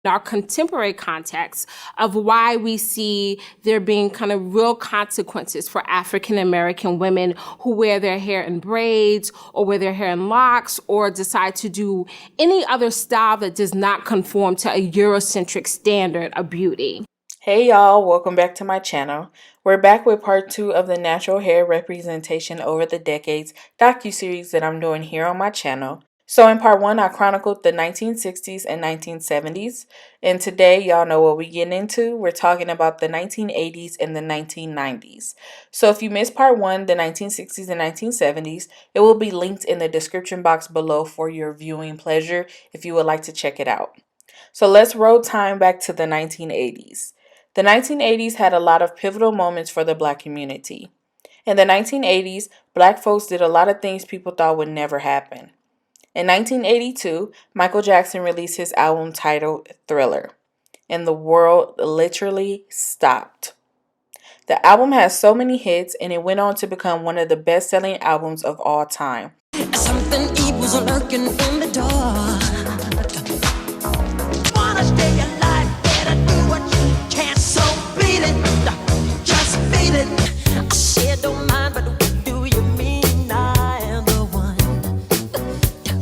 our contemporary context of why we see there being kind of real consequences for African American women who wear their hair in braids or wear their hair in locks or decide to do any other style that does not conform to a Eurocentric standard of beauty. Hey y'all, welcome back to my channel. We're back with part 2 of the natural hair representation over the decades docu-series that I'm doing here on my channel. So in part 1, I chronicled the 1960s and 1970s, and today y'all know what we're getting into. We're talking about the 1980s and the 1990s. So if you missed part 1, the 1960s and 1970s, it will be linked in the description box below for your viewing pleasure if you would like to check it out. So let's roll time back to the 1980s. The 1980s had a lot of pivotal moments for the Black community. In the 1980s, Black folks did a lot of things people thought would never happen. In 1982, Michael Jackson released his album titled Thriller, and the world literally stopped. The album has so many hits, and it went on to become one of the best-selling albums of all time. Something evil's lurking in the dark. Wanna stay alive, better do what you can, so beat it, just beat it. I said don't mind, but what do you mean I am the one?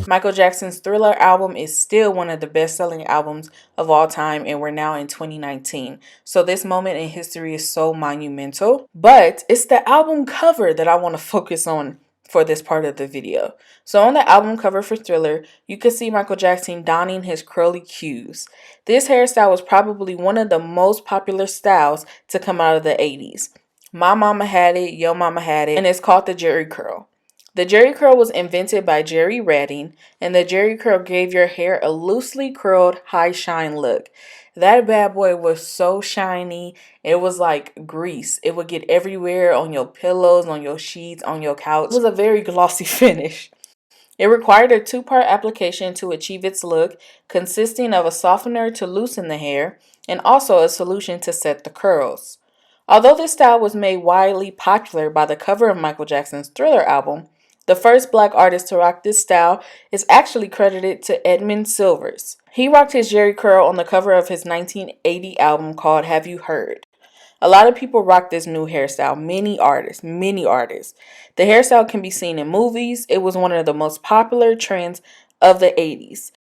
Michael Jackson's Thriller album is still one of the best-selling albums of all time, and we're now in 2019. So this moment in history is so monumental, but it's the album cover that I want to focus on for this part of the video. So on the album cover for Thriller, you can see Michael Jackson donning his curly cues. This hairstyle was probably one of the most popular styles to come out of the 80s. My mama had it, yo mama had it, and it's called the Jerry curl. The Jerry curl was invented by Jerry Redding, and the Jerry curl gave your hair a loosely curled, high shine look. That bad boy was so shiny, it was like grease. It would get everywhere on your pillows, on your sheets, on your couch. It was a very glossy finish. It required a 2-part application to achieve its look, consisting of a softener to loosen the hair, and also a solution to set the curls. Although this style was made widely popular by the cover of Michael Jackson's Thriller album, the first Black artist to rock this style is actually credited to Edmund Silvers. He rocked his Jerry curl on the cover of his 1980 album called Have You Heard? A lot of people rock this new hairstyle, many artists. The hairstyle can be seen in movies. It was one of the most popular trends of the 80s.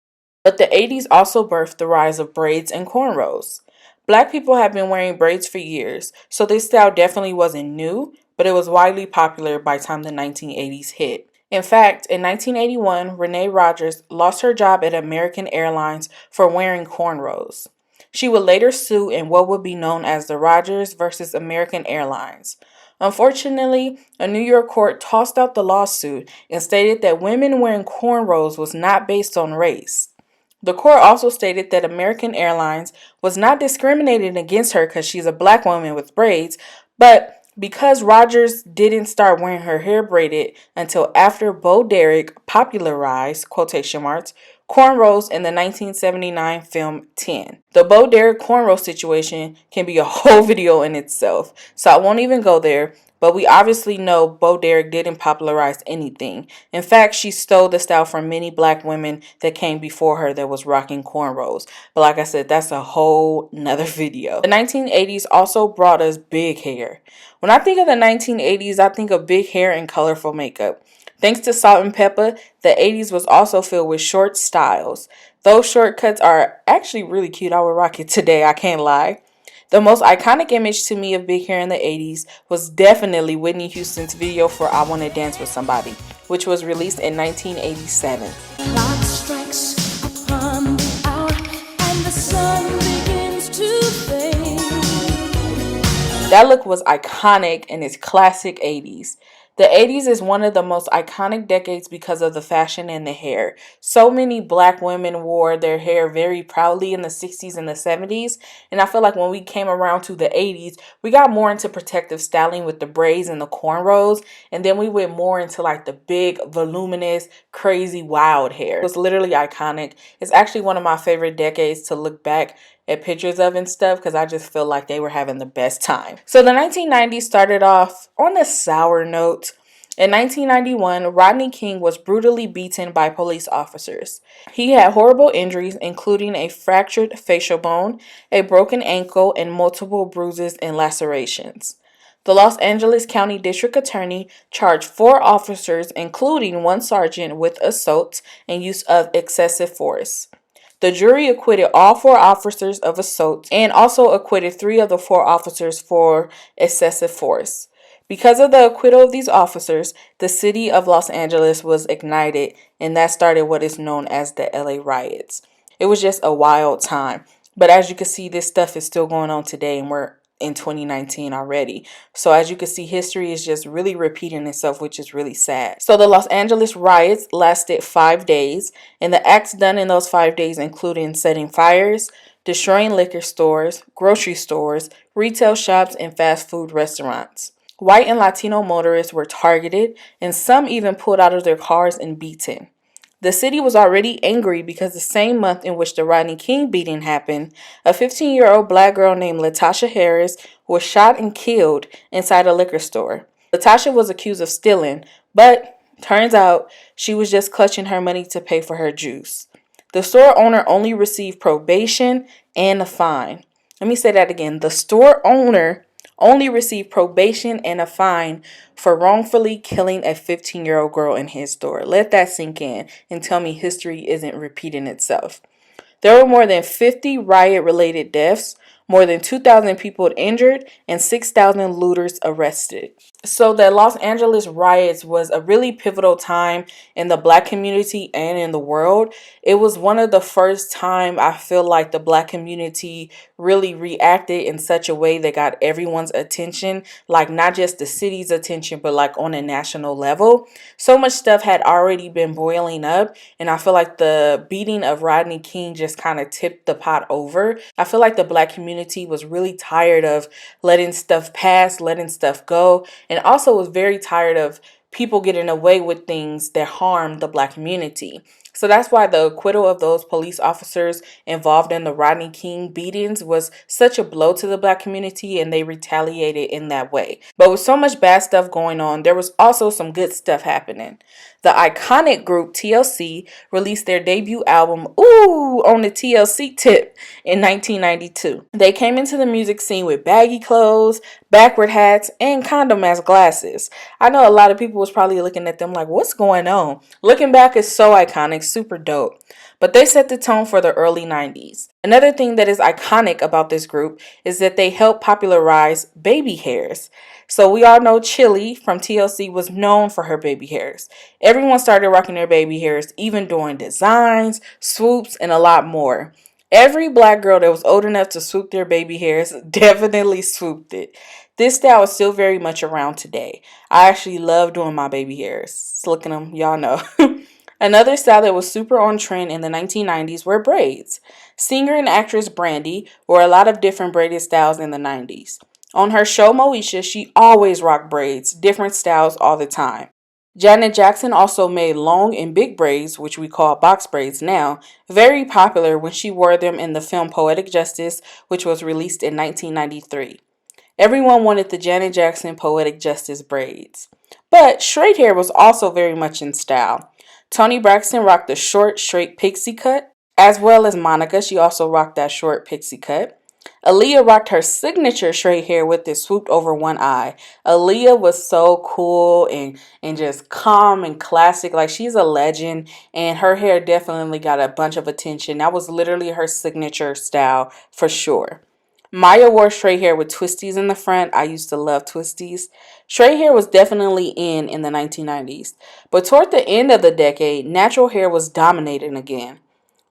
But the 80s also birthed the rise of braids and cornrows. Black people have been wearing braids for years, so this style definitely wasn't new, but it was widely popular by the time the 1980s hit. In fact, in 1981, Renee Rogers lost her job at American Airlines for wearing cornrows. She would later sue in what would be known as the Rogers versus American Airlines. Unfortunately, a New York court tossed out the lawsuit and stated that women wearing cornrows was not based on race. The court also stated that American Airlines was not discriminating against her because she's a Black woman with braids, but because Rogers didn't start wearing her hair braided until after Bo Derek popularized, quotation marks, cornrows in the 1979 film 10. The Bo Derek cornrow situation can be a whole video in itself, so I won't even go there. But we obviously know Bo Derek didn't popularize anything. In fact, she stole the style from many Black women that came before her that was rocking cornrows. But like I said, that's a whole nother video. The 1980s also brought us big hair. When I think of the 1980s, I think of big hair and colorful makeup. Thanks to Salt and Pepper, the 80s was also filled with short styles. Those shortcuts are actually really cute. I would rock it today, I can't lie. The most iconic image to me of big hair in the 80s was definitely Whitney Houston's video for I Wanna Dance With Somebody, which was released in 1987. Clock strikes upon the hour and the sun begins to fade. That look was iconic and it's classic 80s. The 80s is one of the most iconic decades because of the fashion and the hair. So many Black women wore their hair very proudly in the 60s and the 70s. And I feel like when we came around to the 80s, we got more into protective styling with the braids and the cornrows. And then we went more into like the big, voluminous, crazy, wild hair. It was literally iconic. It's actually one of my favorite decades to look back at pictures of and stuff because I just feel like they were having the best time. So the 1990s started off on a sour note. In 1991, Rodney King was brutally beaten by police officers. He had horrible injuries, including a fractured facial bone, a broken ankle, and multiple bruises and lacerations. The Los Angeles County District Attorney charged 4 officers, including 1 sergeant, with assault and use of excessive force. The jury acquitted all 4 officers of assault and also acquitted 3 of the 4 officers for excessive force. Because of the acquittal of these officers, the city of Los Angeles was ignited, and that started what is known as the LA riots. It was just a wild time. But as you can see, this stuff is still going on today, and we're in 2019 already. So as you can see, history is just really repeating itself, which is really sad. So the Los Angeles riots lasted 5 days, and the acts done in those 5 days included setting fires, destroying liquor stores, grocery stores, retail shops, and fast food restaurants. White and Latino motorists were targeted, and some even pulled out of their cars and beaten. The city was already angry because the same month in which the Rodney King beating happened, a 15-year-old black girl named Latasha Harris was shot and killed inside a liquor store. Latasha was accused of stealing, but turns out she was just clutching her money to pay for her juice. The store owner only received probation and a fine. Let me say that again. The store owner only received probation and a fine for wrongfully killing a 15-year-old girl in his store. Let that sink in and tell me history isn't repeating itself. There were more than 50 riot-related deaths, more than 2,000 people injured, and 6,000 looters arrested. So the Los Angeles riots was a really pivotal time in the black community and in the world. It was one of the first time I feel like the black community really reacted in such a way that got everyone's attention, like not just the city's attention, but like on a national level. So much stuff had already been boiling up, and I feel like the beating of Rodney King just kind of tipped the pot over. I feel like the black community was really tired of letting stuff pass, letting stuff go, and also was very tired of people getting away with things that harm the black community. So that's why the acquittal of those police officers involved in the Rodney King beatings was such a blow to the black community, and they retaliated in that way. But with so much bad stuff going on, there was also some good stuff happening. The iconic group TLC released their debut album, Ooh, on the TLC tip in 1992. They came into the music scene with baggy clothes, backward hats, and condom as glasses. I know a lot of people was probably looking at them like, what's going on? Looking back, is so iconic, super dope. But they set the tone for the early 90s. Another thing that is iconic about this group is that they helped popularize baby hairs. So we all know Chili from TLC was known for her baby hairs. Everyone started rocking their baby hairs, even doing designs, swoops, and a lot more. Every black girl that was old enough to swoop their baby hairs definitely swooped it. This style is still very much around today. I actually love doing my baby hairs. Slicking them, y'all know. Another style that was super on trend in the 1990s were braids. Singer and actress Brandy wore a lot of different braided styles in the 90s. On her show Moesha, she always rocked braids, different styles all the time. Janet Jackson also made long and big braids, which we call box braids now, very popular when she wore them in the film Poetic Justice, which was released in 1993. Everyone wanted the Janet Jackson Poetic Justice braids. But straight hair was also very much in style. Toni Braxton rocked the short, straight pixie cut, as well as Monica. She also rocked that short pixie cut. Aaliyah rocked her signature straight hair with it swooped over one eye. Aaliyah was so cool and just calm and classic. Like, she's a legend, and her hair definitely got a bunch of attention. That was literally her signature style for sure. Maya wore straight hair with twisties in the front. I used to love twisties. Straight hair was definitely in the 1990s. But toward the end of the decade, natural hair was dominating again.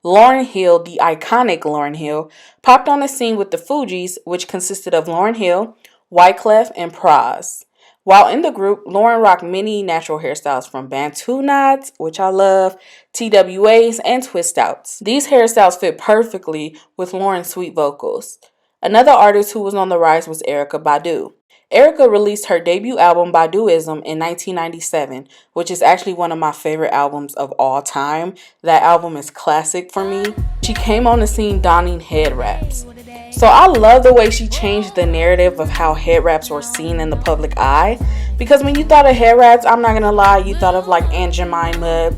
Lauryn Hill, the iconic Lauryn Hill, popped on the scene with the Fugees, which consisted of Lauryn Hill, Wyclef, and Pras. While in the group, Lauryn rocked many natural hairstyles from Bantu knots, which I love, TWAs, and twist outs. These hairstyles fit perfectly with Lauryn's sweet vocals. Another artist who was on the rise was Erykah Badu. Erykah released her debut album Baduizm in 1997, which is actually one of my favorite albums of all time. That album is classic for me. She came on the scene donning head wraps. So I love the way she changed the narrative of how head wraps were seen in the public eye. Because when you thought of head wraps, I'm not gonna lie, you thought of like Aunt Jemima,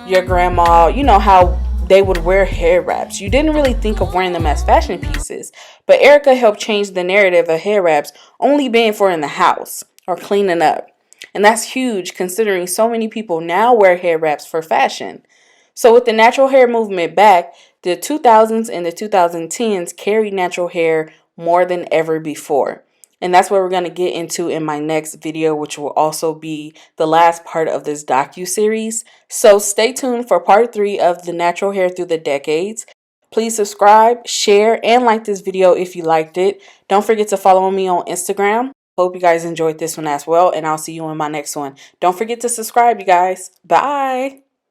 your grandma, you know how they would wear head wraps. You didn't really think of wearing them as fashion pieces. But Erica helped change the narrative of head wraps only being for in the house or cleaning up. And that's huge considering so many people now wear head wraps for fashion. So with the natural hair movement back, the 2000s and the 2010s carried natural hair more than ever before. And that's what we're going to get into in my next video, which will also be the last part of this docu-series. So stay tuned for part 3 of the natural hair through the decades. Please subscribe, share, and like this video if you liked it. Don't forget to follow me on Instagram. Hope you guys enjoyed this one as well, and I'll see you in my next one. Don't forget to subscribe, you guys. Bye!